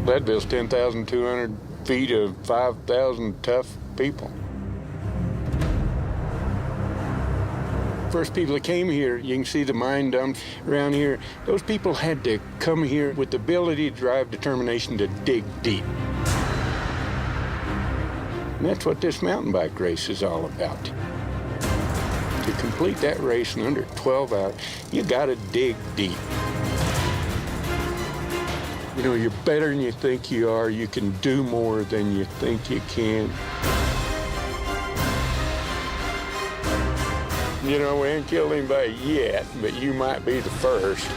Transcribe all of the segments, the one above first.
Leadville's 10,200 feet of 5,000 tough people. First people that came here, you can see the mine dumps around here. Those people had to come here with the ability to drive determination to dig deep. And that's what this mountain bike race is all about. To complete that race in under 12 hours, you gotta dig deep. You know, you're better than you think you are. You can do more than you think you can. You know, we ain't killed anybody yet, but you might be the first.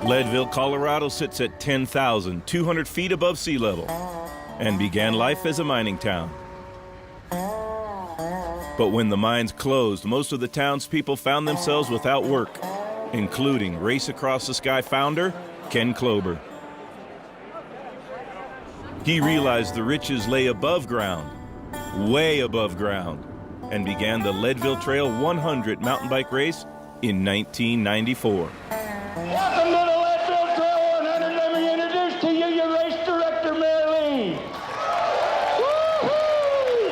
Leadville, Colorado sits at 10,200 feet above sea level and began life as a mining town. But when the mines closed, most of the townspeople found themselves without work, including Race Across the Sky founder Ken Klober. He realized the riches lay above ground, way above ground, and began the Leadville Trail 100 mountain bike race in 1994. Welcome to the Leadville Trail 100. Let me introduce to you your race director, Mary. Woo-hoo!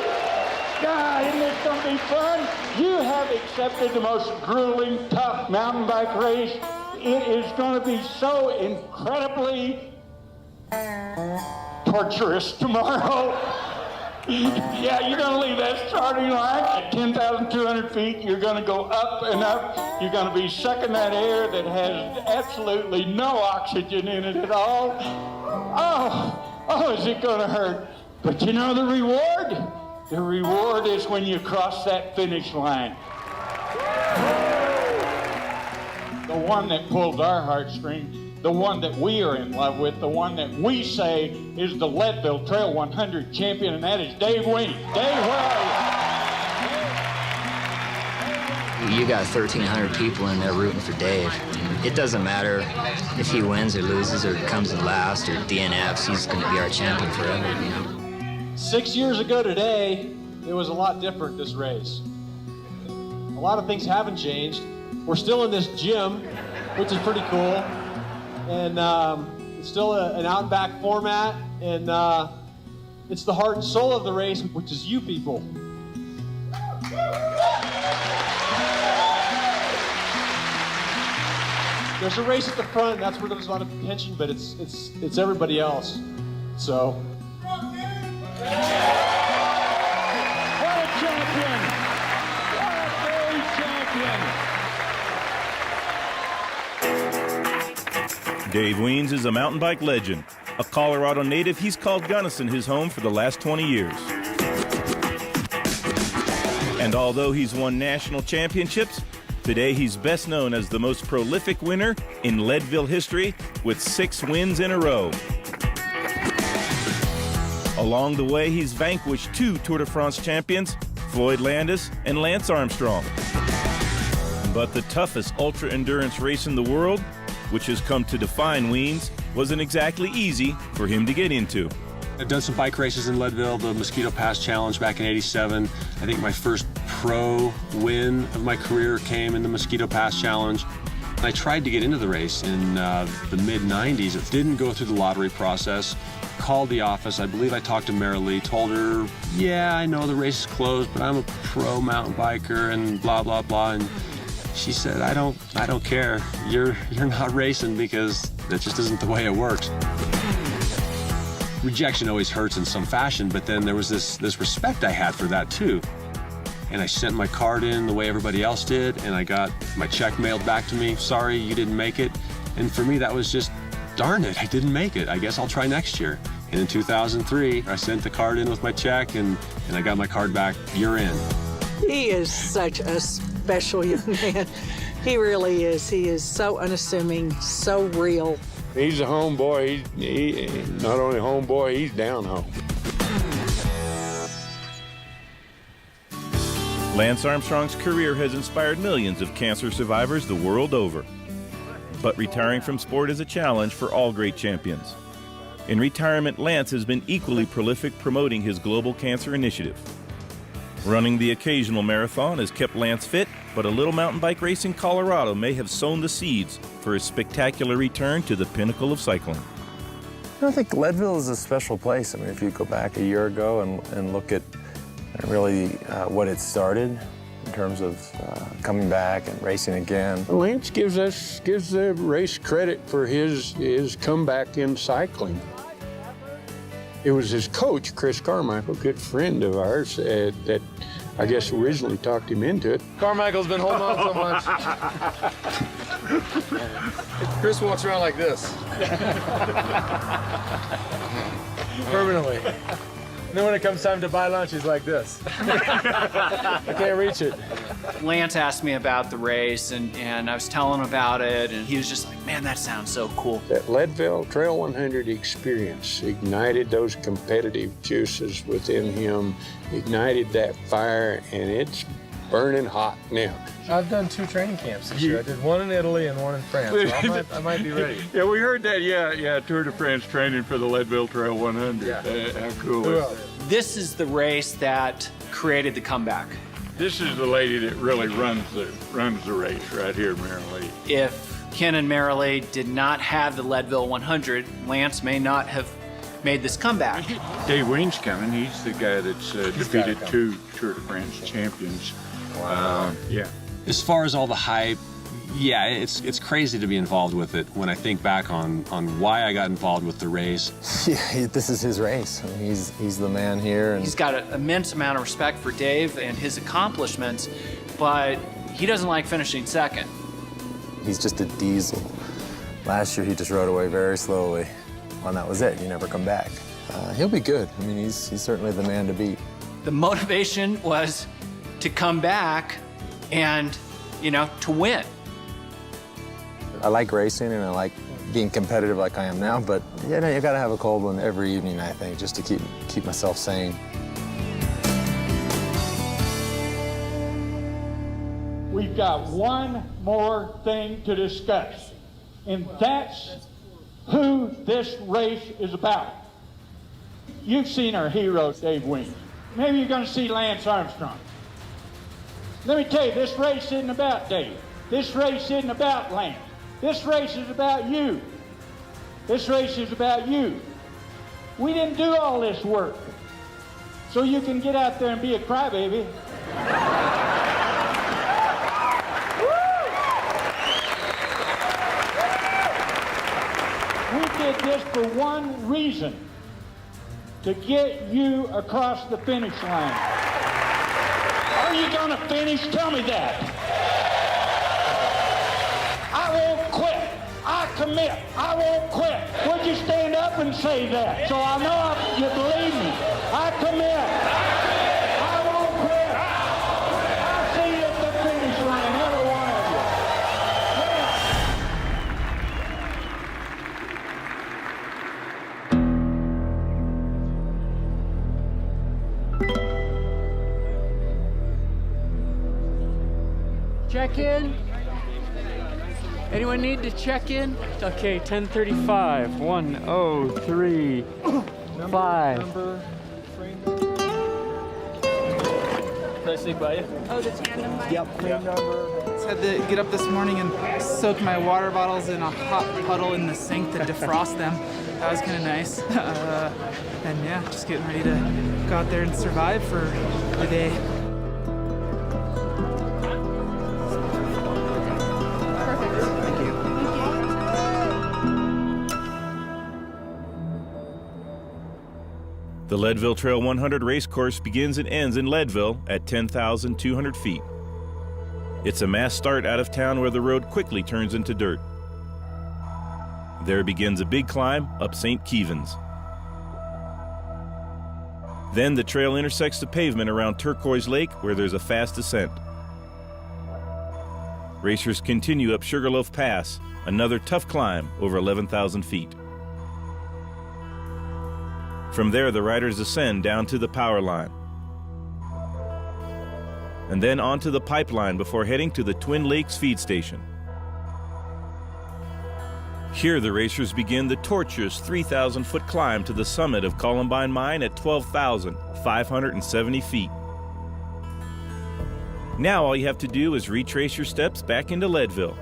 God, isn't this going to be fun? You have accepted the most grueling, tough mountain bike race. It is going to be so incredibly torturous tomorrow. Yeah, you're going to leave that starting line at 10,200 feet. You're going to go up and up. You're going to be sucking that air that has absolutely no oxygen in it at all. Oh, is it going to hurt? But you know the reward? The reward is when you cross that finish line. The one that pulls our heartstrings, the one that we are in love with, the one that we say is the Leadville Trail 100 champion, and that is Dave Weens. Dave, where are you? You got 1,300 people in there rooting for Dave. It doesn't matter if he wins or loses or comes in last or DNFs, he's going to be our champion forever, you know? 6 years ago today, it was a lot different, this race. A lot of things haven't changed. We're still in this gym, which is pretty cool. And it's still an out and back format. And it's the heart and soul of the race, which is you people. There's a race at the front, and that's where there's a lot of tension, but it's everybody else. So. What a champion! What a great champion! Dave Weens is a mountain bike legend. A Colorado native, he's called Gunnison his home for the last 20 years. And although he's won national championships, today he's best known as the most prolific winner in Leadville history with 6 wins in a row. Along the way, he's vanquished 2 Tour de France champions, Floyd Landis and Lance Armstrong. But the toughest ultra-endurance race in the world, which has come to define Weens, wasn't exactly easy for him to get into. I've done some bike races in Leadville, the Mosquito Pass Challenge back in '87. I think my first pro win of my career came in the Mosquito Pass Challenge. I tried to get into the race in the mid-'90s. It didn't go through the lottery process. Called the office. I believe I talked to Mary Lee, told her, yeah, I know the race is closed, but I'm a pro mountain biker and blah, blah, blah. And she said, I don't care. You're not racing because that just isn't the way it works. Rejection always hurts in some fashion, but then there was this respect I had for that too. And I sent my card in the way everybody else did, and I got my check mailed back to me. Sorry, you didn't make it. And for me, that was just, darn it, I didn't make it. I guess I'll try next year. And in 2003, I sent the card in with my check, and I got my card back. You're in. He is such a special young man. He really is. He is so unassuming, so real. He's a homeboy. He not only a homeboy, he's down home. Lance Armstrong's career has inspired millions of cancer survivors the world over. But retiring from sport is a challenge for all great champions. In retirement, Lance has been equally prolific promoting his global cancer initiative. Running the occasional marathon has kept Lance fit, but a little mountain bike race in Colorado may have sown the seeds for his spectacular return to the pinnacle of cycling. I think Leadville is a special place. I mean, if you go back a year ago and look at really what it started in terms of coming back and racing again. Lance gives the race credit for his comeback in cycling. It was his coach, Chris Carmichael, a good friend of ours, that I guess originally talked him into it. Carmichael's been holding on so much. Chris walks around like this. Permanently. And then when it comes time to buy lunch, he's like this. I can't reach it. Lance asked me about the race, and I was telling him about it, and he was just like, man, that sounds so cool. That Leadville Trail 100 experience ignited those competitive juices within him, ignited that fire, and it's burning hot now. I've done 2 training camps this year. I did one in Italy and one in France. So I might be ready. Yeah, we heard that. Yeah, Tour de France training for the Leadville Trail 100. Yeah. How cool is that? This is the race that created the comeback. This is the lady that really runs the race right here, Marilee. If Ken and Marilee did not have the Leadville 100, Lance may not have made this comeback. Dave Ween's coming. He's the guy that's defeated 2 Tour de France champions. Wow. Yeah. As far as all the hype, yeah, it's crazy to be involved with it when I think back on why I got involved with the race. Yeah, this is his race. I mean, he's the man here. And He's got an immense amount of respect for Dave and his accomplishments, but he doesn't like finishing second. he's just a diesel. Last year, he just rode away very slowly, and that was it. He never come back. He'll be good. I mean, he's certainly the man to beat. The motivation was to come back and, to win. I like racing and I like being competitive like I am now, but you gotta have a cold one every evening, I think, just to keep myself sane. We've got one more thing to discuss, and that's who this race is about. You've seen our hero, Dave Ween. Maybe you're going to see Lance Armstrong. Let me tell you, this race isn't about Dave. This race isn't about Lance. This race is about you. This race is about you. We didn't do all this work so you can get out there and be a crybaby. We did this for one reason, to get you across the finish line. Are you going to finish? Tell me that. I won't quit. I commit. I won't quit. Would you stand up and say that so I know you believe me? I commit. I won't quit. I'll see you at the finish line, every one of you. Check in. Anyone need to check in? Okay, 10:35. 1:03.5. Can I sneak by you? Oh, the tandem bike? Yep. Just had to get up this morning and soak my water bottles in a hot puddle in the sink to defrost them. That was kind of nice. And yeah, just getting ready to go out there and survive for the day. The Leadville Trail 100 race course begins and ends in Leadville at 10,200 feet. It's a mass start out of town where the road quickly turns into dirt. There begins a big climb up St. Kevin's. Then the trail intersects the pavement around Turquoise Lake where there's a fast descent. Racers continue up Sugarloaf Pass, another tough climb over 11,000 feet. From there, the riders ascend down to the power line, and then onto the pipeline before heading to the Twin Lakes feed station. Here, the racers begin the tortuous 3,000-foot climb to the summit of Columbine Mine at 12,570 feet. Now all you have to do is retrace your steps back into Leadville.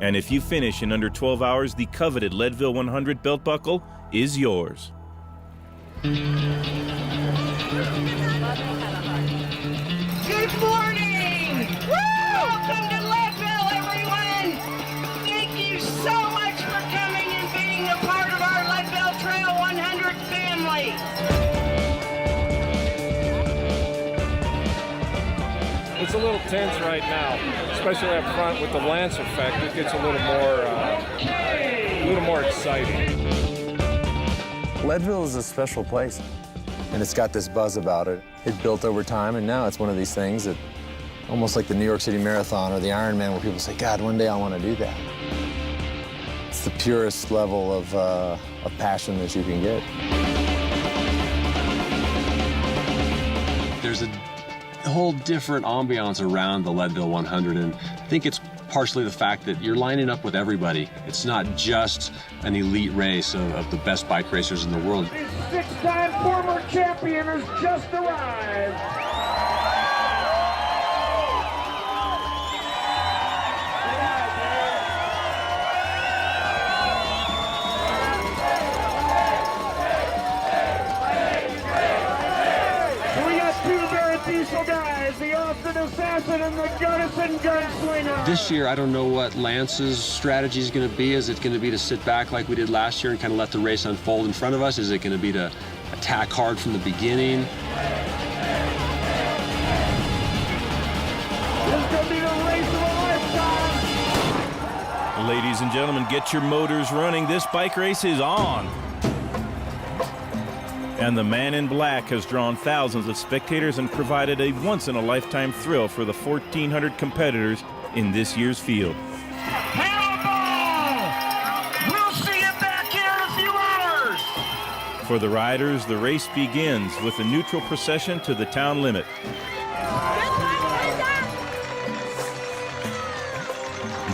And if you finish in under 12 hours, the coveted Leadville 100 belt buckle is yours. Good morning! Welcome to Leadville, everyone! Thank you so much for coming and being a part of our Leadville Trail 100 family. It's a little tense right now, especially up front with the Lance effect. It gets a little more exciting. Leadville is a special place, and it's got this buzz about it. It built over time, and now it's one of these things that, almost like the New York City Marathon or the Ironman, where people say, God, one day I want to do that. It's the purest level of passion that you can get. There's a whole different ambiance around the Leadville 100, and I think it's partially the fact that you're lining up with everybody. It's not just an elite race of the best bike racers in the world. This 6-time former champion has just arrived. Guys, the Austin Assassin and the Gunnison Gunslinger. This year, I don't know what Lance's strategy is going to be. Is it going to be to sit back like we did last year and kind of let the race unfold in front of us? Is it going to be to attack hard from the beginning? This is going to be the race of a lifetime. Ladies and gentlemen, get your motors running. This bike race is on. And the man in black has drawn thousands of spectators and provided a once-in-a-lifetime thrill for the 1,400 competitors in this year's field. Hellball! We'll see you back here in a few hours! For the riders, the race begins with a neutral procession to the town limit.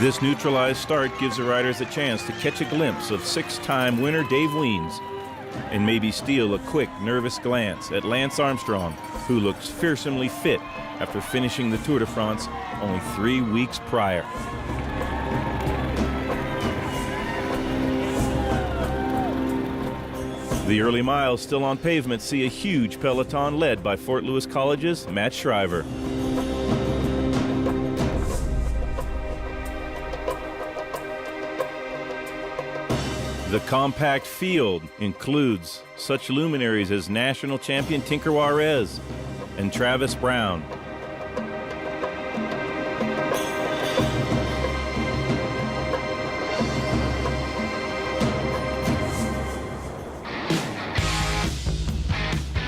This neutralized start gives the riders a chance to catch a glimpse of 6-time winner Dave Wiens, and maybe steal a quick, nervous glance at Lance Armstrong, who looks fearsomely fit after finishing the Tour de France only 3 weeks prior. The early miles still on pavement see a huge peloton led by Fort Lewis College's Matt Shriver. The compact field includes such luminaries as national champion Tinker Juarez and Travis Brown.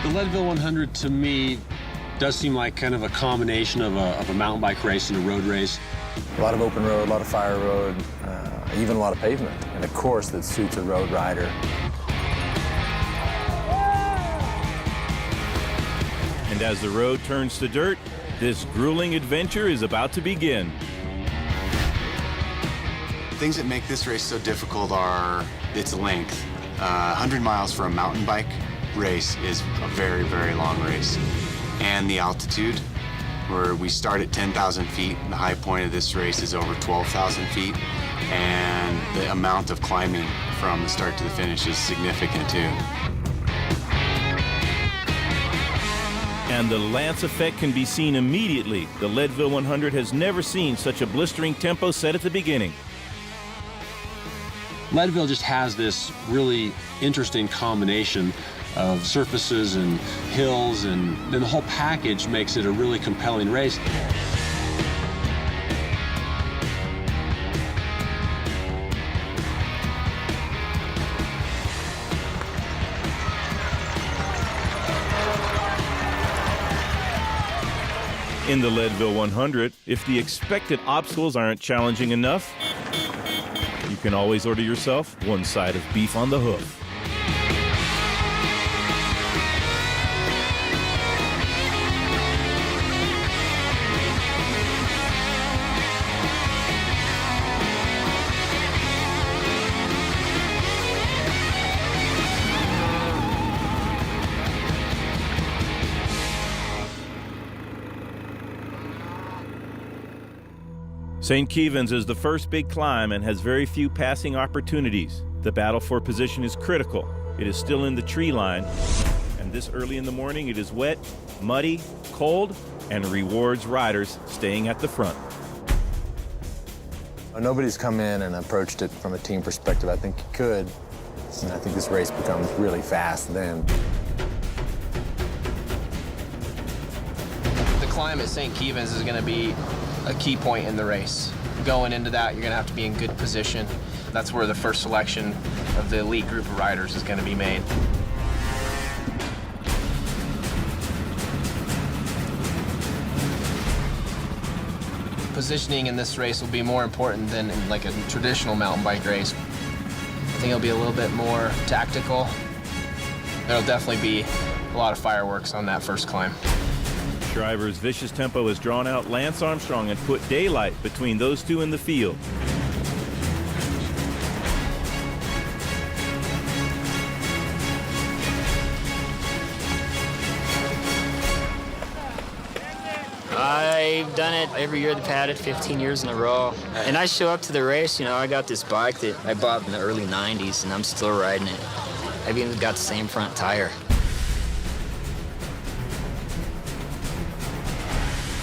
The Leadville 100 to me does seem like kind of a combination of a mountain bike race and a road race. A lot of open road, a lot of fire road, even a lot of pavement, and a course that suits a road rider. And as the road turns to dirt, this grueling adventure is about to begin. Things that make this race so difficult are its length. 100 miles for a mountain bike race is a very, very long race. And the altitude, where we start at 10,000 feet. The high point of this race is over 12,000 feet. And the amount of climbing from the start to the finish is significant too. And the Lance effect can be seen immediately. The Leadville 100 has never seen such a blistering tempo set at the beginning. Leadville just has this really interesting combination of surfaces and hills, and then the whole package makes it a really compelling race. In the Leadville 100, if the expected obstacles aren't challenging enough, you can always order yourself one side of beef on the hoof. St. Kevin's is the first big climb and has very few passing opportunities. The battle for position is critical. It is still in the tree line, and this early in the morning it is wet, muddy, cold, and rewards riders staying at the front. Nobody's come in and approached it from a team perspective. I think you could, and I think this race becomes really fast then. The climb at St. Kevin's is going to be a key point in the race. Going into that, you're going to have to be in good position. That's where the first selection of the elite group of riders is going to be made. Positioning in this race will be more important than in like a traditional mountain bike race. I think it'll be a little bit more tactical. There'll definitely be a lot of fireworks on that first climb. Shriver's vicious tempo has drawn out Lance Armstrong and put daylight between those two in the field. I've done it every year. They've had it 15 years in a row. And I show up to the race, you know, I got this bike that I bought in the early 90s, and I'm still riding it. I've even got the same front tire.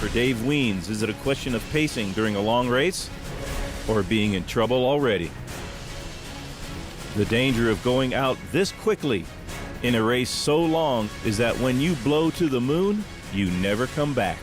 For Dave Wiens, is it a question of pacing during a long race or being in trouble already? The danger of going out this quickly in a race so long is that when you blow to the moon, you never come back.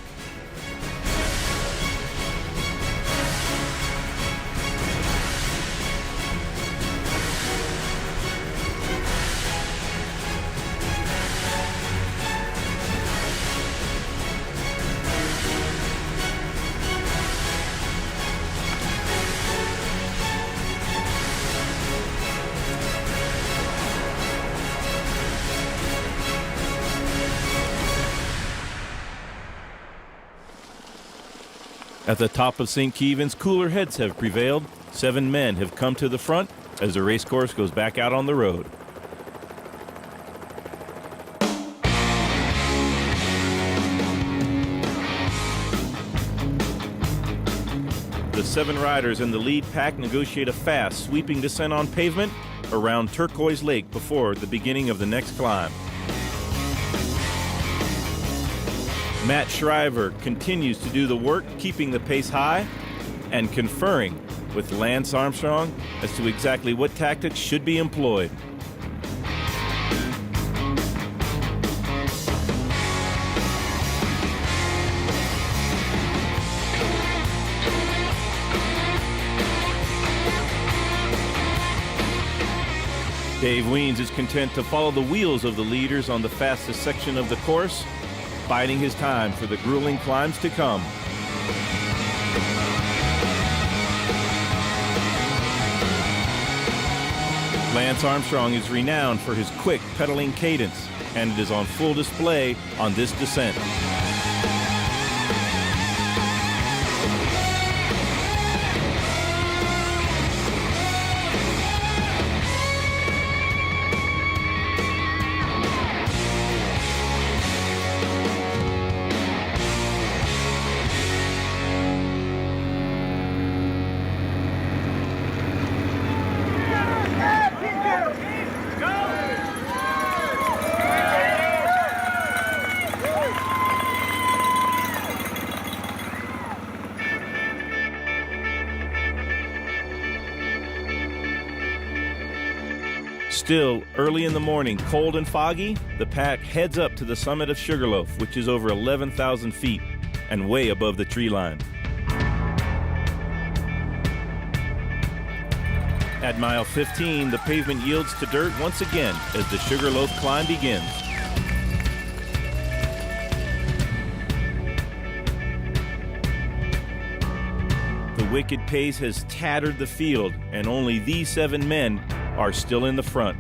At the top of St. Kevin's, cooler heads have prevailed. 7 men have come to the front as the race course goes back out on the road. The 7 riders in the lead pack negotiate a fast, sweeping descent on pavement around Turquoise Lake before the beginning of the next climb. Matt Shriver continues to do the work, keeping the pace high and conferring with Lance Armstrong as to exactly what tactics should be employed. Dave Wiens is content to follow the wheels of the leaders on the fastest section of the course, biding his time for the grueling climbs to come. Lance Armstrong is renowned for his quick pedaling cadence, and it is on full display on this descent. Still early in the morning, cold and foggy, the pack heads up to the summit of Sugarloaf, which is over 11,000 feet and way above the tree line. At mile 15, the pavement yields to dirt once again as the Sugarloaf climb begins. The wicked pace has tattered the field, and only these 7 men are still in the front.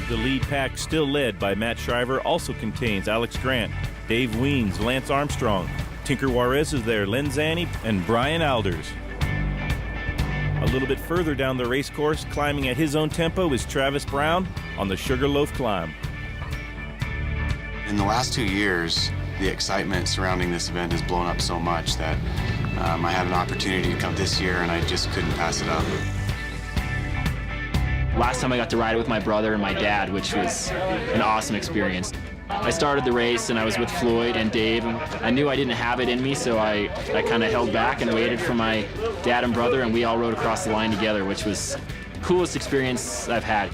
The lead pack, still led by Matt Shriver, also contains Alex Grant, Dave Wiens, Lance Armstrong, Tinker Juarez is there, Len Zanni, and Brian Alders. A little bit further down the race course, climbing at his own tempo, is Travis Brown on the Sugarloaf climb. In the last 2 years, The excitement surrounding this event has blown up so much that I had an opportunity to come this year, and I just couldn't pass it up. Last time I got to ride it with my brother and my dad, which was an awesome experience. I started the race and I was with Floyd and Dave, and I knew I didn't have it in me, so I kind of held back and waited for my dad and brother, and we all rode across the line together, which was the coolest experience I've had.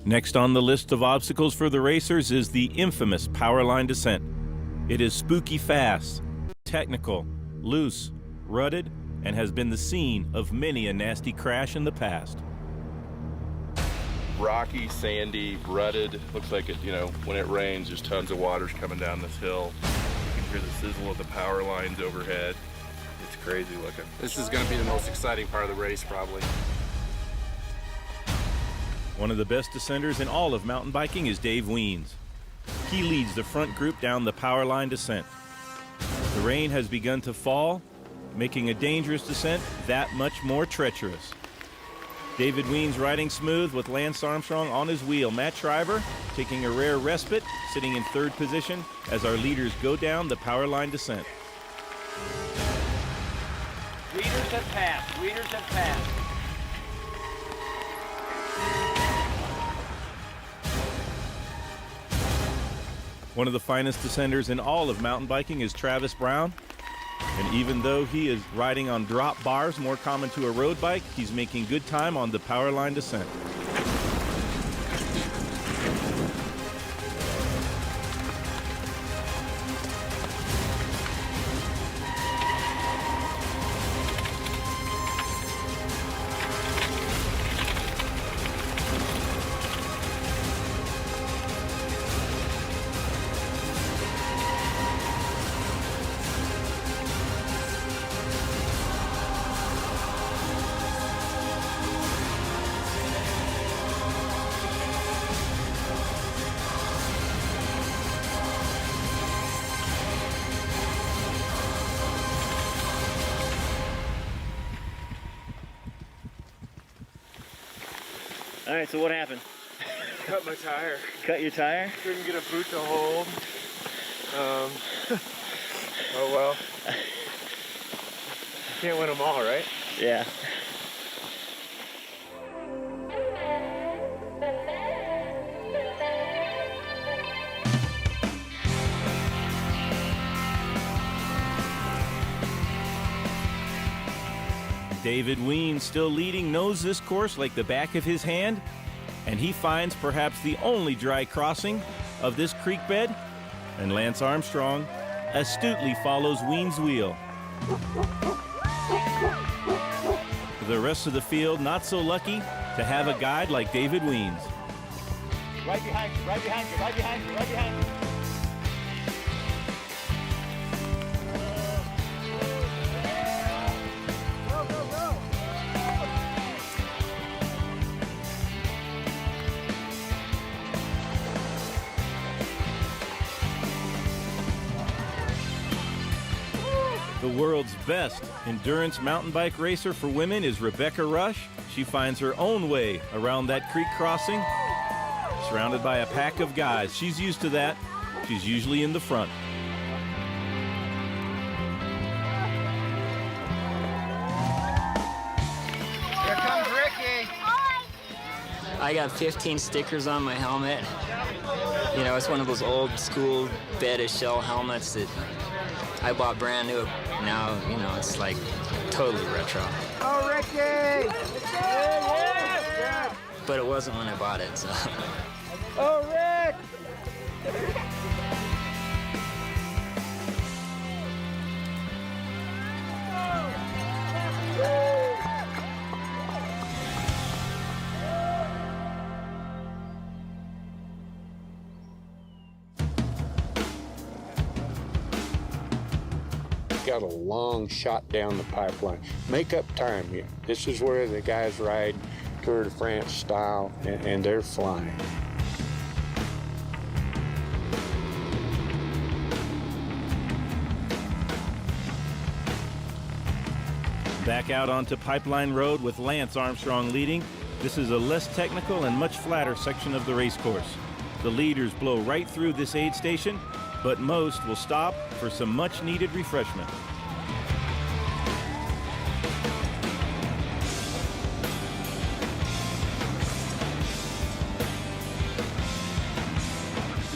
Next on the list of obstacles for the racers is the infamous powerline descent. It is spooky fast, technical, loose, rutted, and has been the scene of many a nasty crash in the past. Rocky, sandy, rutted. Looks like it, when it rains, there's tons of waters coming down this hill. You can hear the sizzle of the power lines overhead. It's crazy looking. This is going to be the most exciting part of the race, probably. One of the best descenders in all of mountain biking is Dave Wiens. He leads the front group down the powerline descent. The rain has begun to fall, making a dangerous descent that much more treacherous. David Wiens riding smooth with Lance Armstrong on his wheel. Matt Shriver taking a rare respite, sitting in third position as our leaders go down the powerline descent. Leaders have passed. Leaders have passed. One of the finest descenders in all of mountain biking is Travis Brown. And even though he is riding on drop bars, more common to a road bike, he's making good time on the powerline descent. All right, so what happened? Cut my tire. Cut your tire? Couldn't get a boot to hold. Oh well. You can't win them all, right? Yeah. David Wiens, still leading, knows this course like the back of his hand, and he finds perhaps the only dry crossing of this creek bed, and Lance Armstrong astutely follows Wiens' wheel. The rest of the field not so lucky to have a guide like David Wiens. Right behind you, right behind you, right behind you, right behind you. The world's best endurance mountain bike racer for women is Rebecca Rush. She finds her own way around that creek crossing, surrounded by a pack of guys. She's used to that. She's usually in the front. Here comes Ricky. I got 15 stickers on my helmet. You know, it's one of those old school bed shell helmets that I bought brand new. Now, you know, it's like totally retro. Oh, Ricky! Yeah. But it wasn't when I bought it, so. Oh, Rick! Got a long shot down the pipeline. Make up time here. This is where the guys ride Tour de France style, and they're flying. Back out onto Pipeline Road with Lance Armstrong leading. This is a less technical and much flatter section of the race course. The leaders blow right through this aid station, but most will stop for some much-needed refreshment.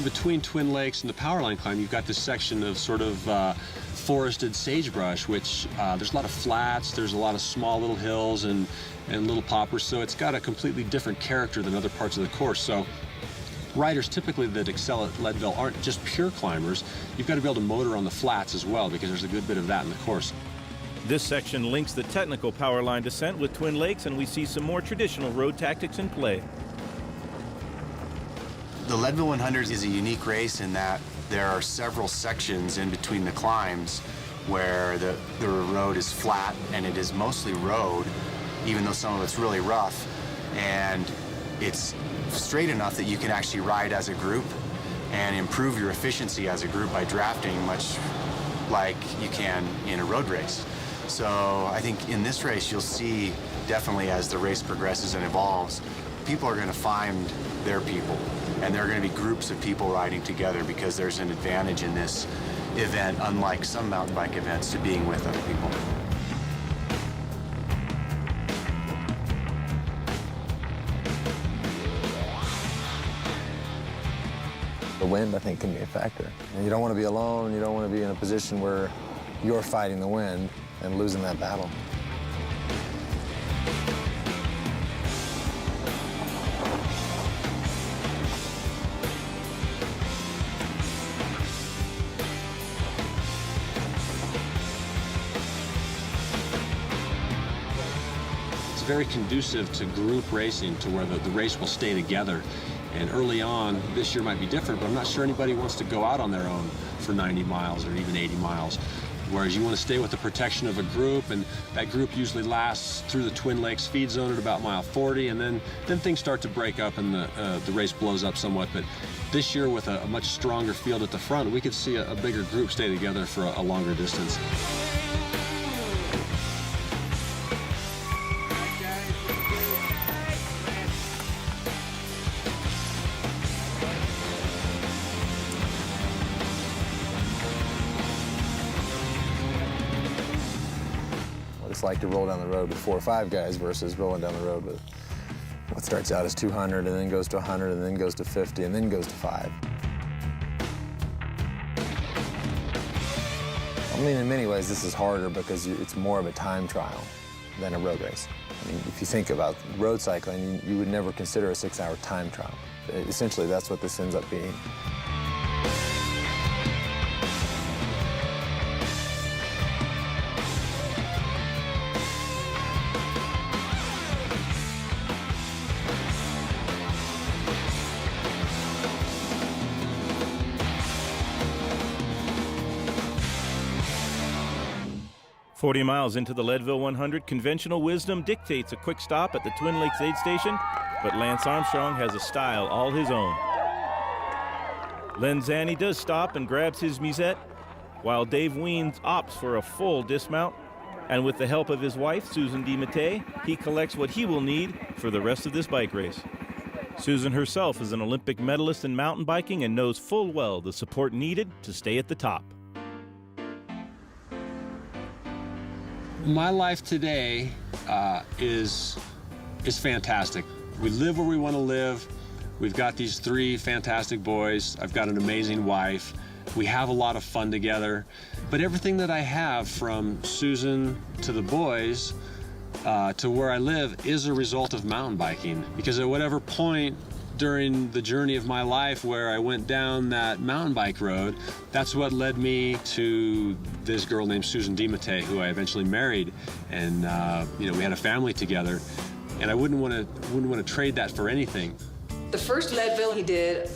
Between Twin Lakes and the Powerline climb, you've got this section of sort of forested sagebrush, which there's a lot of flats, there's a lot of small little hills and little poppers, so it's got a completely different character than other parts of the course. So riders typically that excel at Leadville aren't just pure climbers. You've got to be able to motor on the flats as well, because there's a good bit of that in the course. This section links the technical Powerline descent with Twin Lakes, and we see some more traditional road tactics in play. The Leadville 100 is a unique race in that there are several sections in between the climbs where the road is flat, and it is mostly road, even though some of it's really rough. And it's straight enough that you can actually ride as a group and improve your efficiency as a group by drafting, much like you can in a road race. So I think in this race, you'll see definitely as the race progresses and evolves, people are going to find their people. And there are going to be groups of people riding together, because there's an advantage in this event, unlike some mountain bike events, to being with other people. The wind, I think, can be a factor. And you don't want to be alone. You don't want to be in a position where you're fighting the wind and losing that battle. Very conducive to group racing, to where the race will stay together. And early on, this year might be different, but I'm not sure anybody wants to go out on their own for 90 miles or even 80 miles. Whereas you want to stay with the protection of a group, and that group usually lasts through the Twin Lakes feed zone at about mile 40, and then things start to break up and the race blows up somewhat. But this year, with a much stronger field at the front, we could see a bigger group stay together for a longer distance. It's like to roll down the road with 4 or 5 guys versus rolling down the road with what starts out as 200 and then goes to 100 and then goes to 50 and then goes to 5. I mean, in many ways, this is harder because it's more of a time trial than a road race. I mean, if you think about road cycling, you would never consider a 6-hour time trial. Essentially, that's what this ends up being. "40 miles into the Leadville 100, conventional wisdom dictates a quick stop at the Twin Lakes aid station, but Lance Armstrong has a style all his own. Len Zanni does stop and grabs his musette, while Dave Wiens opts for a full dismount, and with the help of his wife, Susan DiMattei, he collects what he will need for the rest of this bike race. Susan herself is an Olympic medalist in mountain biking and knows full well the support needed to stay at the top. My life today is fantastic. We live where we want to live. We've got these 3 fantastic boys. I've got an amazing wife. We have a lot of fun together. But everything that I have, from Susan to the boys to where I live, is a result of mountain biking. Because at whatever point during the journey of my life where I went down that mountain bike road, that's what led me to this girl named Susan DiMattei, who I eventually married, and we had a family together, and I wouldn't want to trade that for anything. The first Leadville he did,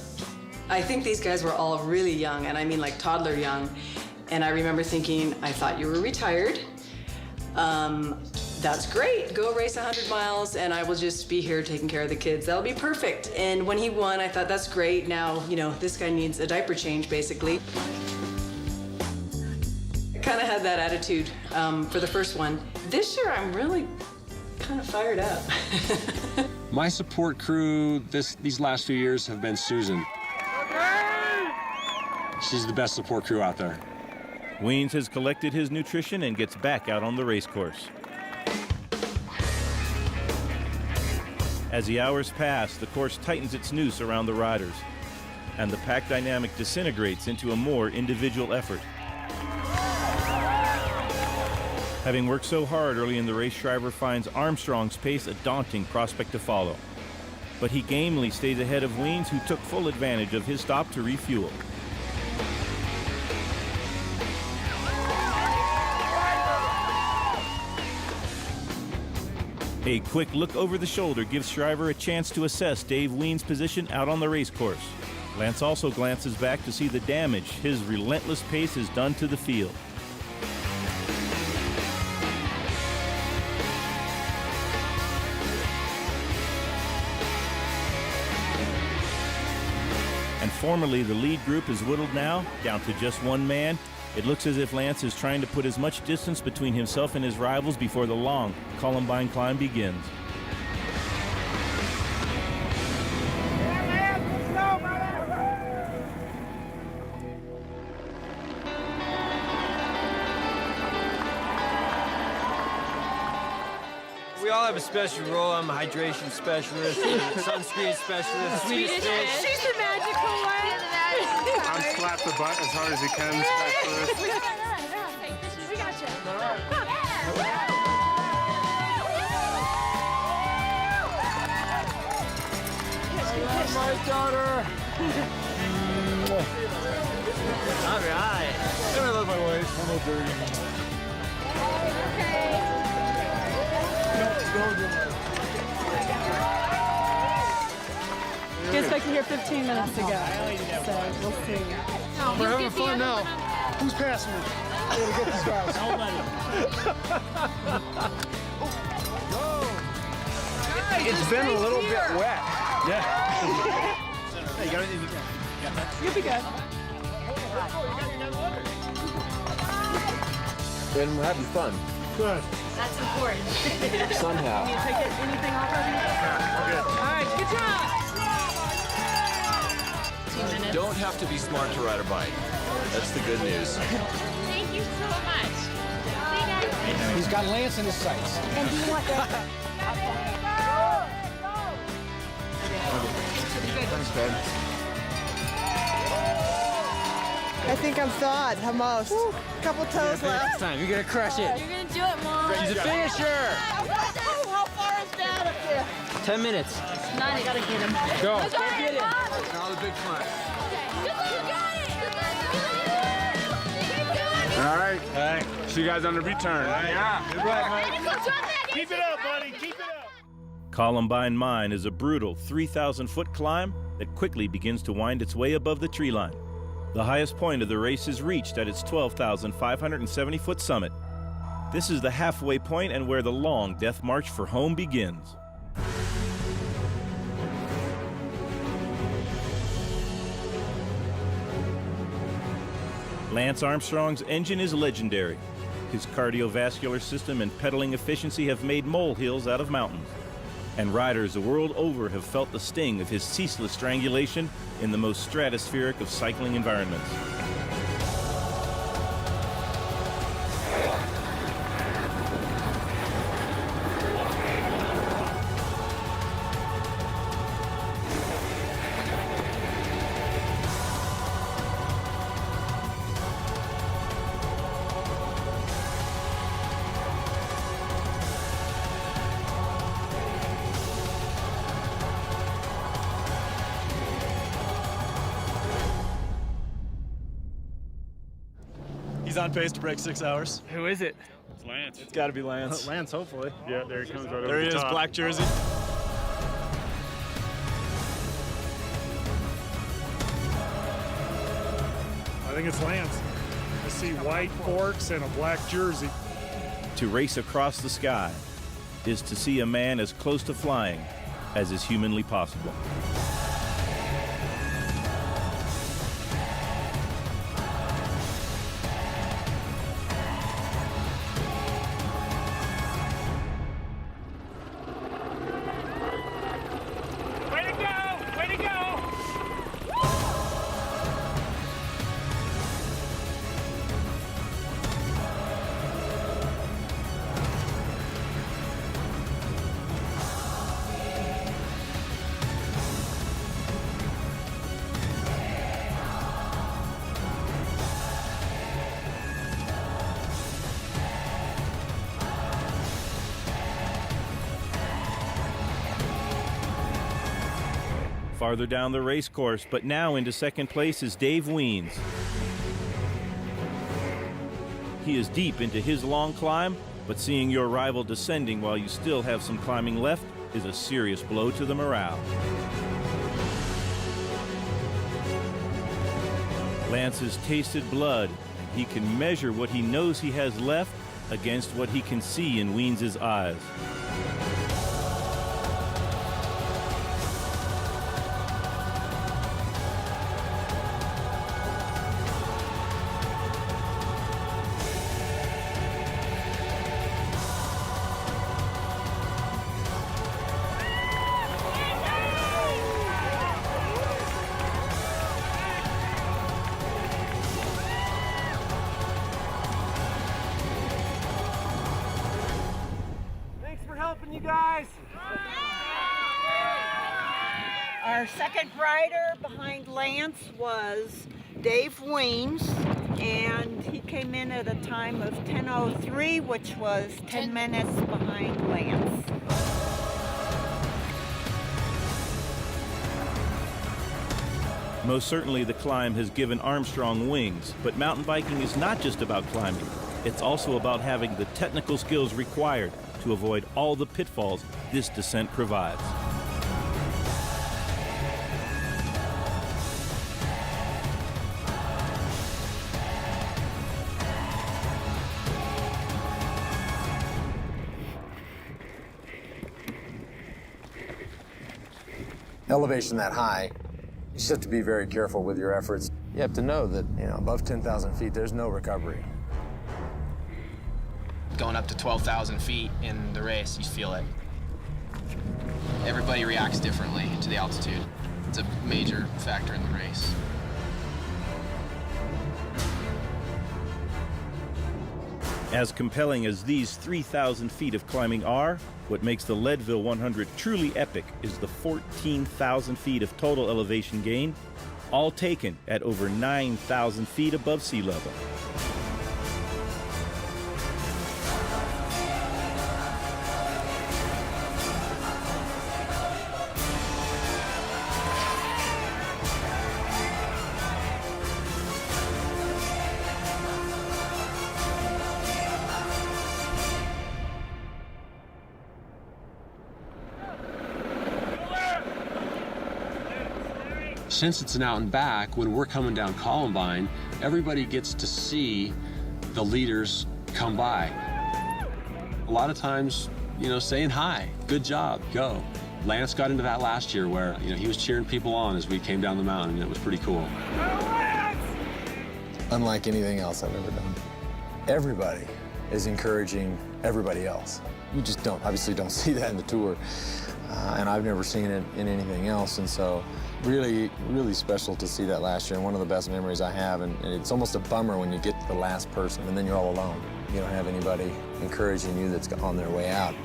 I think these guys were all really young, and I mean like toddler young, and I remember thinking, I thought you were retired. That's great. Go race 100 miles and I will just be here taking care of the kids. That'll be perfect. And when he won, I thought, that's great. Now, this guy needs a diaper change, basically. I kind of had had that attitude for the first one. This year, I'm really kind of fired up. My support crew these last few years have been Susan. She's the best support crew out there. Weens has collected his nutrition and gets back out on the race course. As the hours pass, the course tightens its noose around the riders, and the pack dynamic disintegrates into a more individual effort. Having worked so hard early in the race, Shriver finds Armstrong's pace a daunting prospect to follow. But he gamely stays ahead of Weens, who took full advantage of his stop to refuel. A quick look over the shoulder gives Shriver a chance to assess Dave Weens' position out on the race course. Lance also glances back to see the damage his relentless pace has done to the field. And formerly the lead group is whittled now down to just one man. It looks as if Lance is trying to put as much distance between himself and his rivals before the long Columbine climb begins. We all have a special role. I'm a hydration specialist, sunscreen specialist, Swedish fish. She's the magical one. I'm slap the butt as hard as he can specialist. We got you. My daughter. All right. I love my wife. I'm no dirty. He expected here 15 minutes ago, so we'll see. We're having fun now. Who's passing me? I gotta get these guys. It's been a little bit wet. Yeah. Hey, you'll be good. We're having fun. Good. That's important. Somehow. Can you take anything off of you? Okay. All right, good job. Don't have to be smart to ride a bike. That's the good news. Thank you so much. He's got Lance in his sights. And do you want that? Thanks, babe. I think I'm thawed, almost. Couple toes left. Next time, you're gonna crush it. You're going to do it, Mom. She's a finisher. How far is that up there? 10 minutes. 9, I got to get him. Go. Go get him. Now the big climb. All right. See you guys on the return. Yeah. Good luck, Mike. Keep it up, buddy. Keep it up. Columbine Mine is a brutal 3,000-foot climb that quickly begins to wind its way above the tree line. The highest point of the race is reached at its 12,570-foot summit. This is the halfway point and where the long death march for home begins. Lance Armstrong's engine is legendary. His cardiovascular system and pedaling efficiency have made molehills out of mountains. And riders the world over have felt the sting of his ceaseless strangulation in the most stratospheric of cycling environments. He's on pace to break 6 hours. Who is it? It's Lance. It's got to be Lance. Lance, hopefully. Yeah, there he comes right over There he the is, top. black jersey. I think it's Lance. I see white forks and a black jersey. To race across the sky is to see a man as close to flying as is humanly possible. farther down the race course, but now into second place is Dave Wiens. He is deep into his long climb, but seeing your rival descending while you still have some climbing left is a serious blow to the morale. Lance has tasted blood, and he can measure what he knows he has left against what he can see in Wiens' eyes. You guys. Our second rider behind Lance was Dave Wiens, and he came in at a time of 10:03, which was 10 minutes behind Lance. Most certainly the climb has given Armstrong wings, but mountain biking is not just about climbing. It's also about having the technical skills required to avoid all the pitfalls this descent provides. Elevation that high, you just have to be very careful with your efforts. You have to know that, above 10,000 feet, there's no recovery. Going up to 12,000 feet in the race, you feel it. Everybody reacts differently to the altitude. It's a major factor in the race. As compelling as these 3,000 feet of climbing are, what makes the Leadville 100 truly epic is the 14,000 feet of total elevation gain, all taken at over 9,000 feet above sea level. Since it's an out and back, when we're coming down Columbine, everybody gets to see the leaders come by. A lot of times, saying hi, good job, go. Lance got into that last year where, he was cheering people on as we came down the mountain, and it was pretty cool. Unlike anything else I've ever done. Everybody is encouraging everybody else. You just obviously don't see that in the tour. And I've never seen it in anything else, and so really, really special to see that last year, and one of the best memories I have, and it's almost a bummer when you get to the last person and then you're all alone. You don't have anybody encouraging you that's on their way out.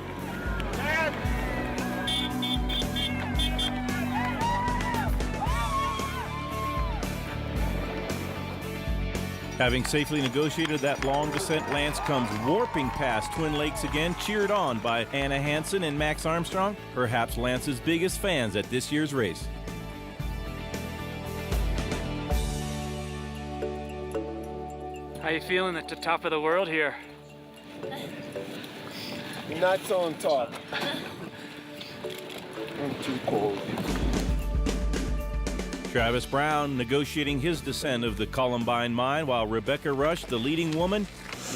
Having safely negotiated that long descent, Lance comes warping past Twin Lakes again, cheered on by Anna Hansen and Max Armstrong, perhaps Lance's biggest fans at this year's race. How you feeling at the top of the world here? Nuts on top. I'm too cold. Travis Brown negotiating his descent of the Columbine Mine, while Rebecca Rush, the leading woman,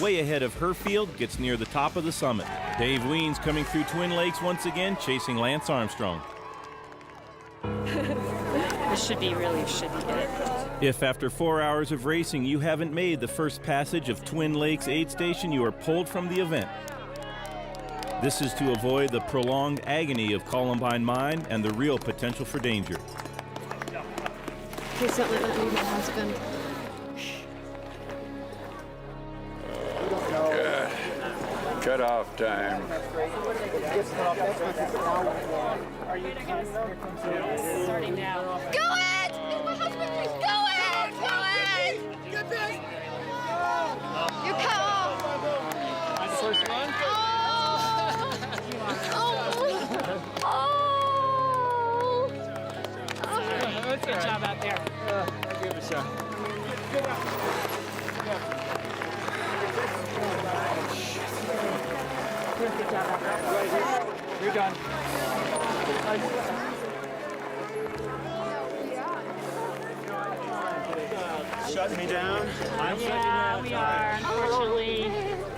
way ahead of her field, gets near the top of the summit. Dave Wiens coming through Twin Lakes once again, chasing Lance Armstrong. This should be good. If after 4 hours of racing you haven't made the first passage of Twin Lakes aid station, you are pulled from the event. This is to avoid the prolonged agony of Columbine Mine and the real potential for danger. Please don't let me, my husband. Cut off time. Are you starting now? Go it! My husband is go it! Go it! Get this! You cut off. First one? Oh! Good job out there. I'll give it a shot. Good job out there. You're done. Shutting me down? Yeah, we are, unfortunately.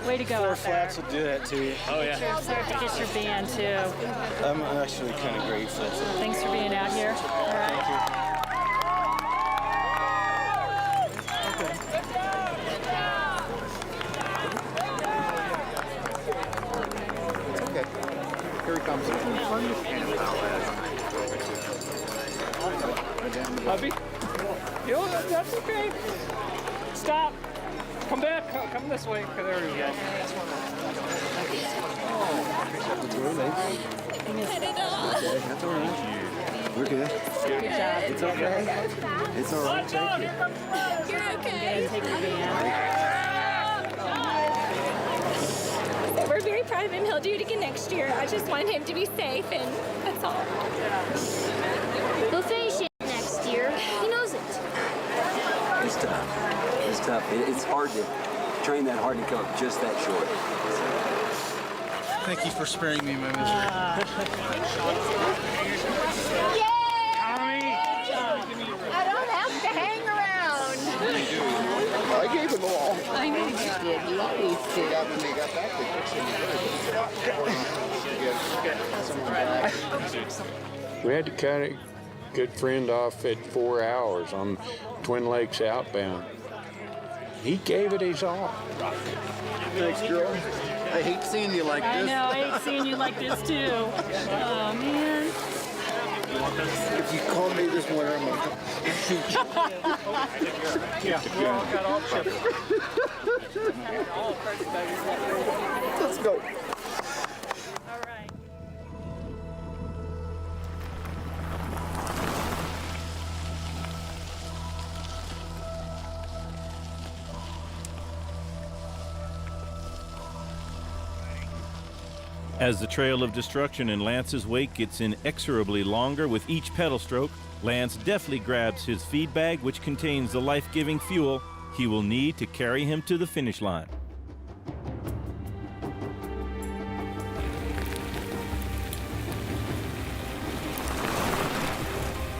Way to go Four out there. flaps will do that to you. Oh, yeah. Sorry to get your band, too. I'm actually kind of grateful. Thanks for being out here. All right. Here he comes. Hubby? You, that's okay. Stop. Come back. Come this way. There we go. Okay, that's all right. We're good. Good job. It's okay. It's all right. Thank you. You're okay. Take your band. We're very proud of him. He'll do it again next year. I just want him to be safe, and that's all. He'll finish it next year. He knows it. It's tough. It's tough. It's hard to train that hard to come up just that short. Thank you for sparing me my misery. I don't have to hang around. I gave him all. I know you did. You always did. When they got back, they We had to cut a good friend off at 4 hours on Twin Lakes outbound. He gave it his all. Thanks, girl. I hate seeing you like I this. know. I hate seeing you like this, too. Oh, man. If you call me this winter, I'm gonna shoot you. Yeah, we all got all chips. Let's go. All right. As the trail of destruction in Lance's wake gets inexorably longer with each pedal stroke, Lance deftly grabs his feed bag, which contains the life-giving fuel he will need to carry him to the finish line.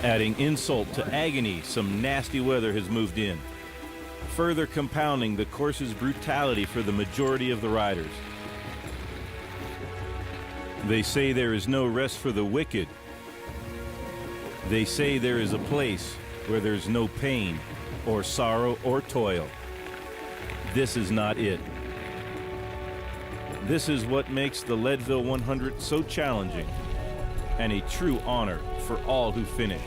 Adding insult to agony, some nasty weather has moved in, further compounding the course's brutality for the majority of the riders. They say there is no rest for the wicked. They say there is a place where there's no pain or sorrow or toil. This is not it. This is what makes the Leadville 100 so challenging and a true honor for all who finish.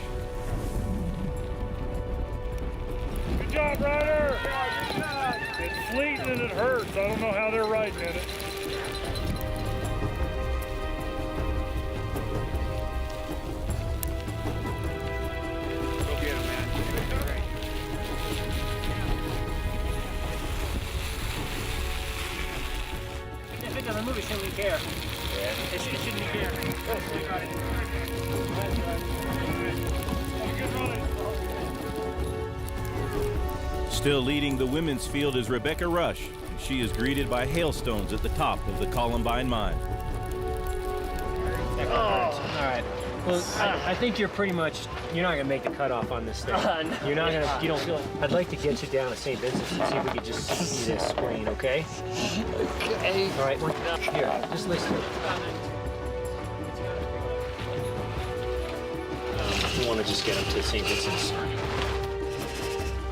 Good job, Ryder! It's fleeting and it hurts. I don't know how they're riding in it. The movie shouldn't be care. It shouldn't be care. Still leading the women's field is Rebecca Rush. She is greeted by hailstones at the top of the Columbine Mine. All right. Well, I think you're pretty much, you're not going to make the cutoff on this thing. No. You're not going to, you don't feel like, I'd like to get you down to St. Vincent's and see if we could just see this screen, okay? Okay. All right, here, just listen. We want to just get him to St. Vincent's.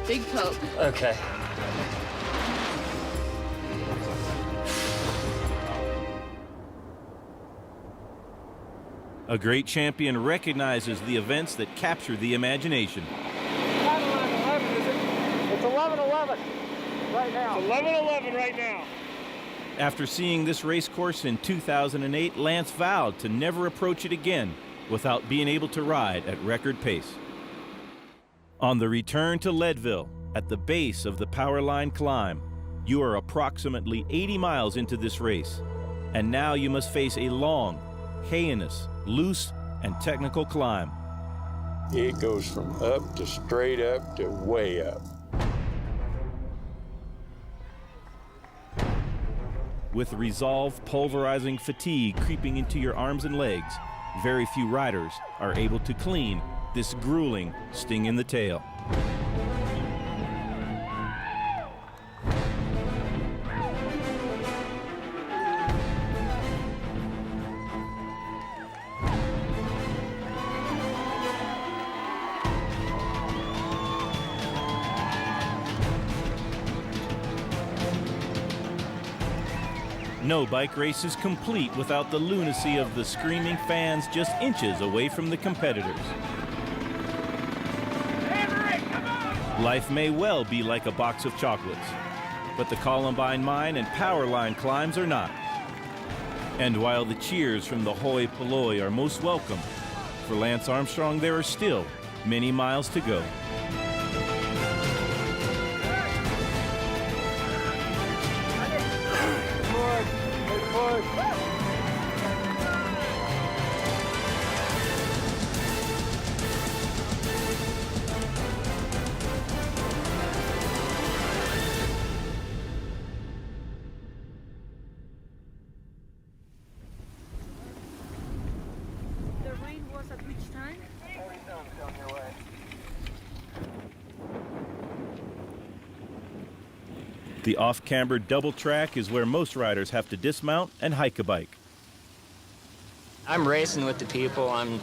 Big poke. Okay. A great champion recognizes the events that capture the imagination. 11-11, is it? It's 11-11 right now. It's 11-11 right now. After seeing this race course in 2008, Lance vowed to never approach it again without being able to ride at record pace. On the return to Leadville, at the base of the power line climb, you are approximately 80 miles into this race, and now you must face a long, heinous, loose, and technical climb. It goes from up to straight up to way up. With resolve pulverizing fatigue creeping into your arms and legs, very few riders are able to clean this grueling sting in the tail. No bike race is complete without the lunacy of the screaming fans just inches away from the competitors. Life may well be like a box of chocolates, but the Columbine Mine and Power Line climbs are not. And while the cheers from the hoi polloi are most welcome, for Lance Armstrong there are still many miles to go. The rain was at which time? The off-camber double track is where most riders have to dismount and hike a bike. I'm racing with the people. I'm,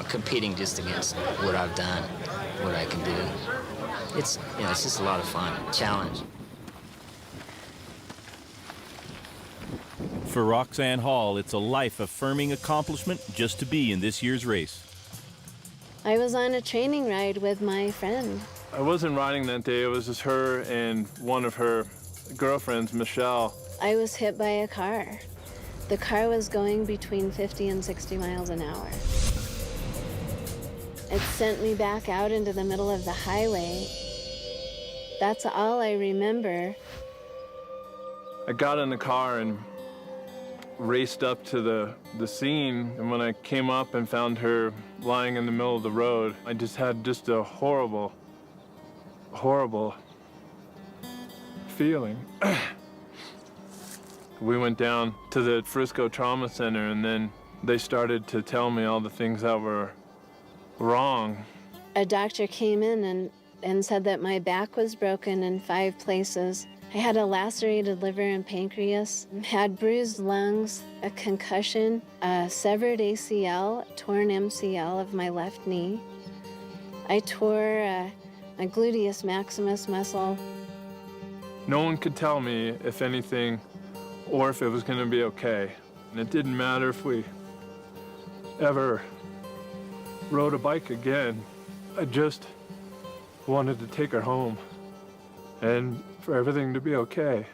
competing just against what I've done, what I can do. It's just a lot of fun, challenge. For Roxanne Hall, it's a life-affirming accomplishment just to be in this year's race. I was on a training ride with my friend. I wasn't riding that day. It was just her and one of her girlfriends, Michelle. I was hit by a car. The car was going between 50 and 60 miles an hour. It sent me back out into the middle of the highway. That's all I remember. I got in the car and raced up to the scene, and when I came up and found her lying in the middle of the road, I just had just a horrible feeling. We went down to the Frisco Trauma Center, and then they started to tell me all the things that were wrong. A doctor came in and said that my back was broken in 5 places. I had a lacerated liver and pancreas, had bruised lungs, a concussion, a severed ACL, torn MCL of my left knee. I tore my gluteus maximus muscle. No one could tell me if anything or if it was going to be okay. And it didn't matter if we ever rode a bike again. I just wanted to take her home and for everything to be okay.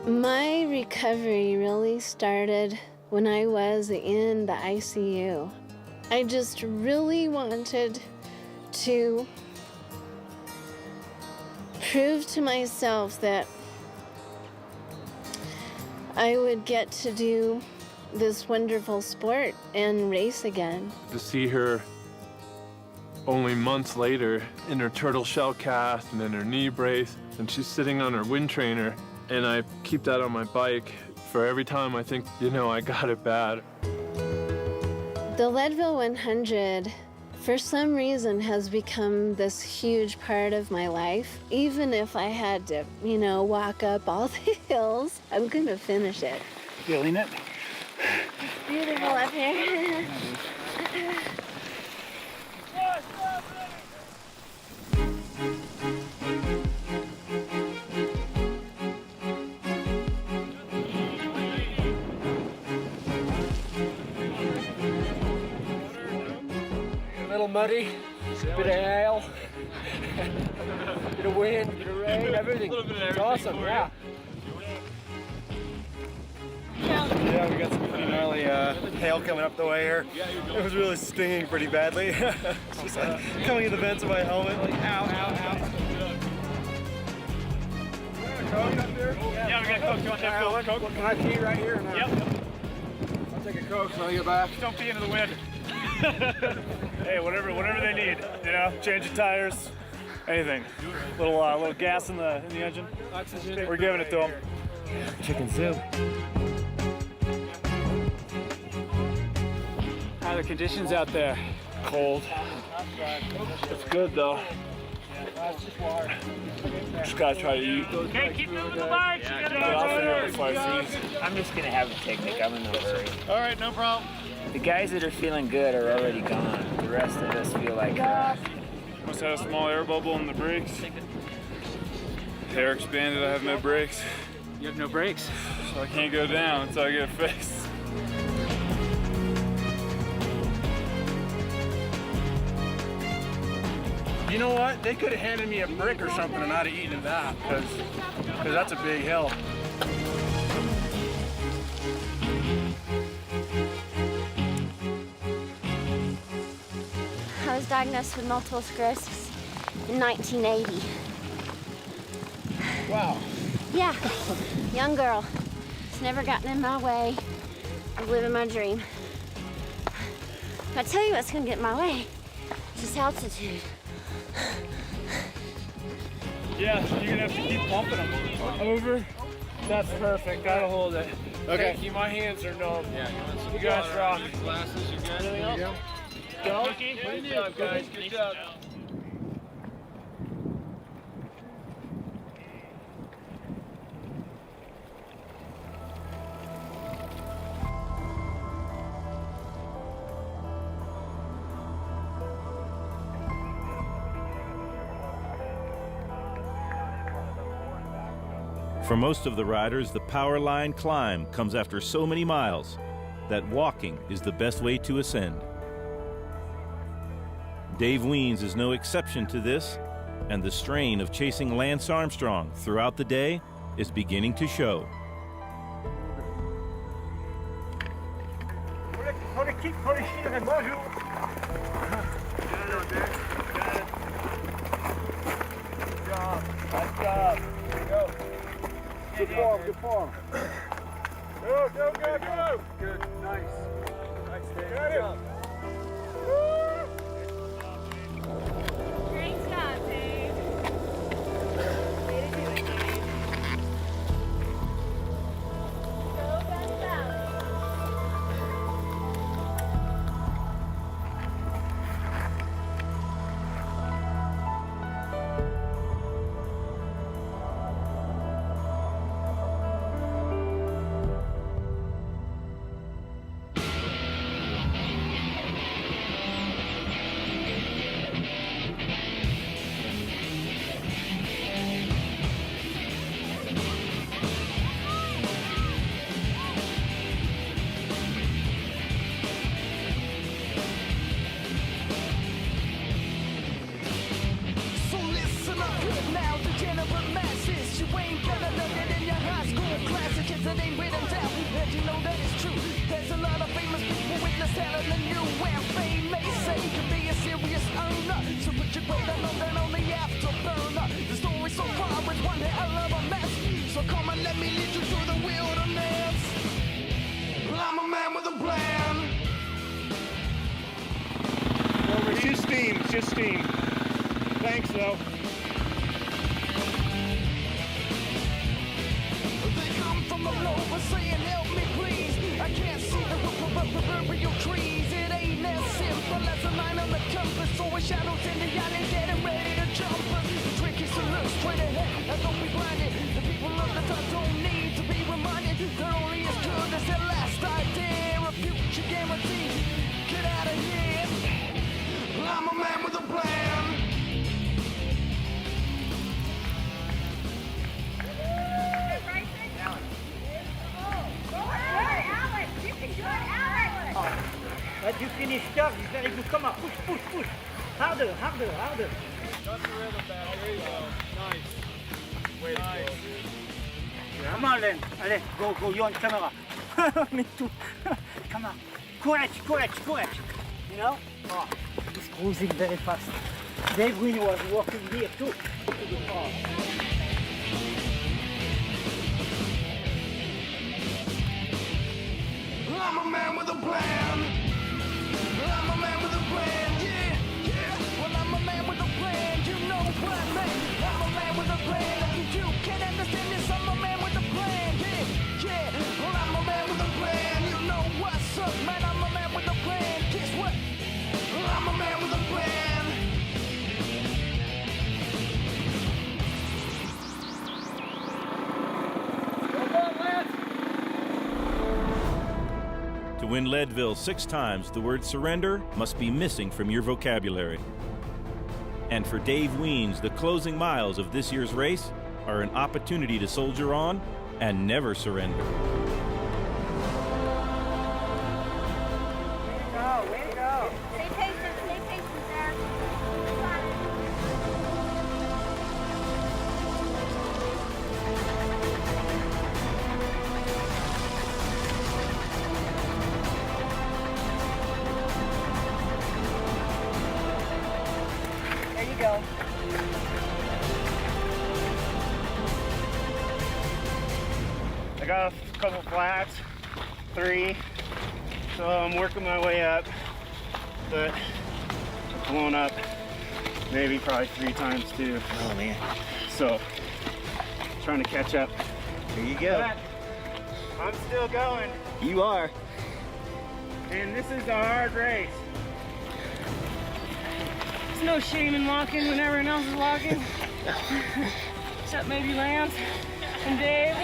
My recovery really started when I was in the ICU. I just really wanted to prove to myself that I would get to do this wonderful sport and race again. To see her only months later in her turtle shell cast and in her knee brace, and she's sitting on her wind trainer, and I keep that on my bike for every time I think, I got it bad. The Leadville 100, for some reason, has become this huge part of my life. Even if I had to, walk up all the hills, I'm gonna finish it. Feeling it? It's beautiful up here. A little muddy, bit of hail, bit of wind, bit of rain, everything. It's awesome, yeah. Yeah, we got some pretty gnarly hail coming up the way here. It was really stinging pretty badly. It's just coming in the vents of my helmet, like ow, ow, ow. Yeah, we got Coke. You want that Coke? Can I pee right here? Yep. I'll take a Coke so I get back. Don't pee into the wind. Hey, whatever they need, you know, change the tires, anything. Little gas in the engine. We're giving it to them. Chicken soup. How are the conditions out there? Cold. It's good though. Just gotta try to eat. Okay, keep moving the bikes. You gotta I'm just gonna have a picnic. I'm in no hurry. All right, no problem. The guys that are feeling good are already gone. The rest of us feel like crap. Must have a small air bubble in the brakes. Air expanded, I have no brakes. You have no brakes? So I can't go down until I get it fixed. You know what? They could have handed me a brick or something and I'd have eaten that, because that's a big hill. I was diagnosed with multiple sclerosis in 1980. Wow. Yeah, young girl. It's never gotten in my way of living my dream. I tell you what's gonna get in my way, just altitude. Yeah, you're gonna have to keep bumping them. Over. That's perfect. Gotta hold it. Okay. Thank you. My hands are numb. Yeah, you guys rock. Glasses, you good? There you go. Go. Good job, guys. Good job. For most of the riders, the power line climb comes after so many miles that walking is the best way to ascend. Dave Wiens is no exception to this, and the strain of chasing Lance Armstrong throughout the day is beginning to show. Nice job. Go. Good form, good form. Go, go, go, go. Good, nice. Nice, Dave. Got it. Great job, Dave. Way to do it, Dave. Go, go, go. Just steam. Thanks, though. They come from all over saying, help me please. I can't see the proverbial trees. It ain't as simple as a line on the compass or shadows in the alley getting ready to jump. The trick is to look straight ahead and don't be blinded. The people of the top don't need to be reminded. They're only as good as their last idea. A future guarantee. Get out of here. I'm a man with a plan. But you finish up, you very good. Come on, push, push, push. Harder, harder, harder. Got the rhythm back. There you go. Nice. Way to go. Come on, Len. Allez, go, go. You're on camera. Me too. Come on. Courage, courage, courage. You know? Oh, he's cruising very fast. Dave Wiens was walking here too. I'm a man with a plan. I'm a man win Leadville 6 times, the word surrender must be missing from your vocabulary. And for Dave Wiens, the closing miles of this year's race are an opportunity to soldier on and never surrender. Way to go. Stay patient, sir. There you go. I got a couple flats, 3, so I'm working my way up, but I've blown up maybe probably 3 times too. Oh man. So, trying to catch up. There you go. But I'm still going, You are. and this is a hard race. There's no shame in walking when everyone else is walking. Except maybe Lance and Dave.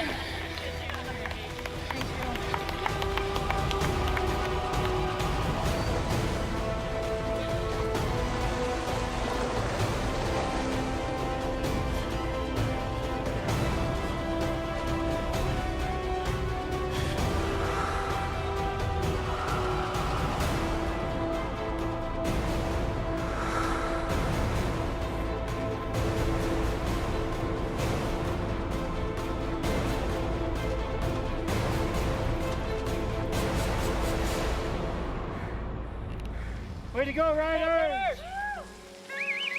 Way to go, Ryder!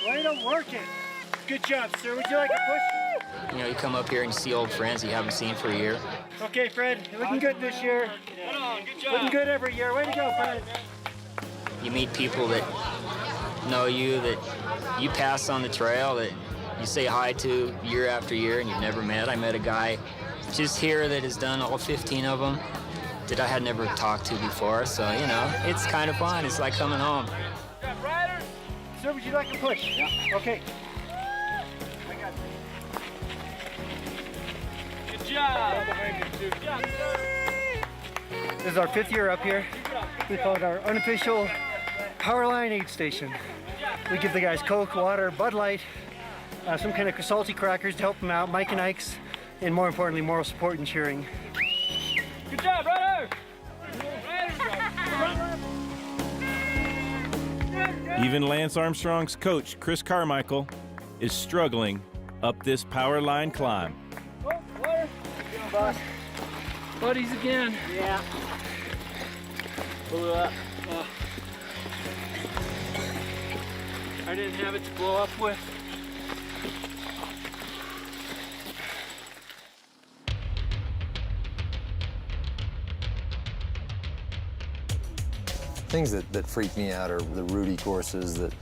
Way to work it. Good job, sir. Would you like a push? You know, you come up here and you see old friends you haven't seen for a year. Okay, Fred. You're looking good this year. Looking good every year. Way to go, Fred. You meet people that know you, that you pass on the trail, that you say hi to year after year and you've never met. I met a guy just here that has done all 15 of them that I had never talked to before. So, you know, it's kind of fun. It's like coming home. Ryder! Sir, would you like a push? Yeah. Okay. Good job. This is our 5th year up here. We call it our unofficial power line aid station. We give the guys Coke, water, Bud Light, some kind of salty crackers to help them out, Mike and Ike's, and more importantly, moral support and cheering. Good job, Ryder. Even Lance Armstrong's coach, Chris Carmichael, is struggling up this power line climb. Boss. Buddies again. Yeah. Blew up. Oh. I didn't have it to blow up with. Things that freak me out are the rooty courses that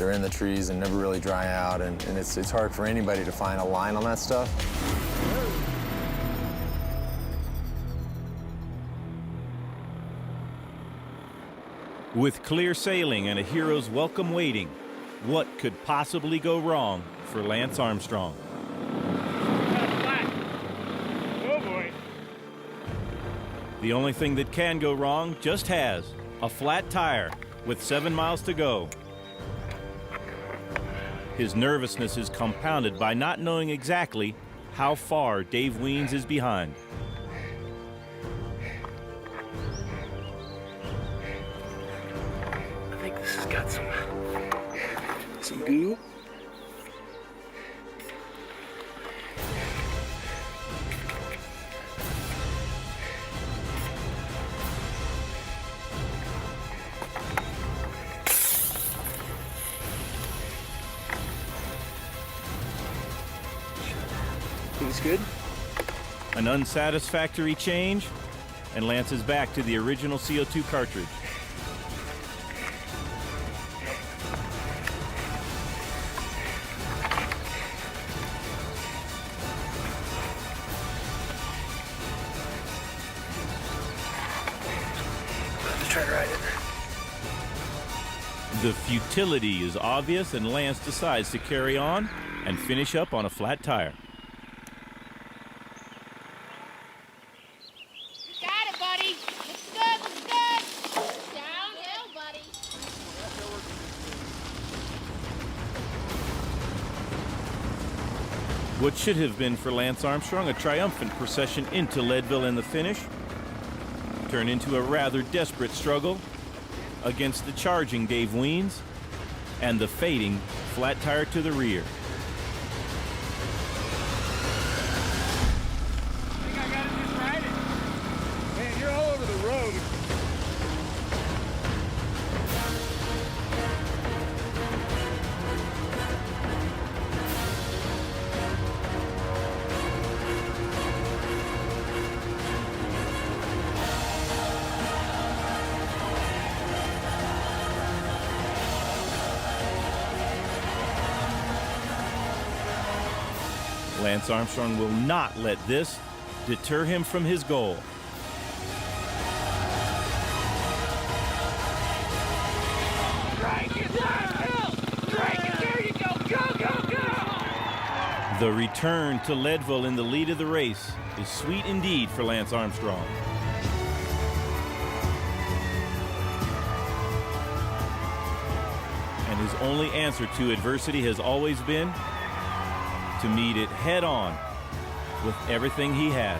are in the trees and never really dry out, and it's hard for anybody to find a line on that stuff. With clear sailing and a hero's welcome waiting, what could possibly go wrong for Lance Armstrong? Oh boy. The only thing that can go wrong just has. A flat tire with 7 miles to go. His nervousness is compounded by not knowing exactly how far Dave Wiens is behind. I think this has got some goo. It's good. An unsatisfactory change, and Lance is back to the original CO2 cartridge. Let's try to ride it. The futility is obvious, and Lance decides to carry on and finish up on a flat tire. Got it, buddy. Looks good, looks good. What should have been for Lance Armstrong a triumphant procession into Leadville and the finish turned into a rather desperate struggle against the charging Dave Wiens and the fading flat tire to the rear. I think I gotta just ride it. Man, you're all over the road. Lance Armstrong will not let this deter him from his goal. Drag it downhill! Drag it, there you go! Go, go, go! The return to Leadville in the lead of the race is sweet indeed for Lance Armstrong. And his only answer to adversity has always been to meet it head on with everything he has.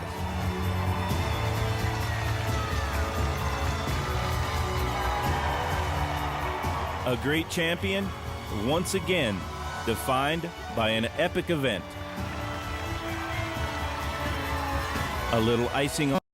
A great champion, once again defined by an epic event. A little icing on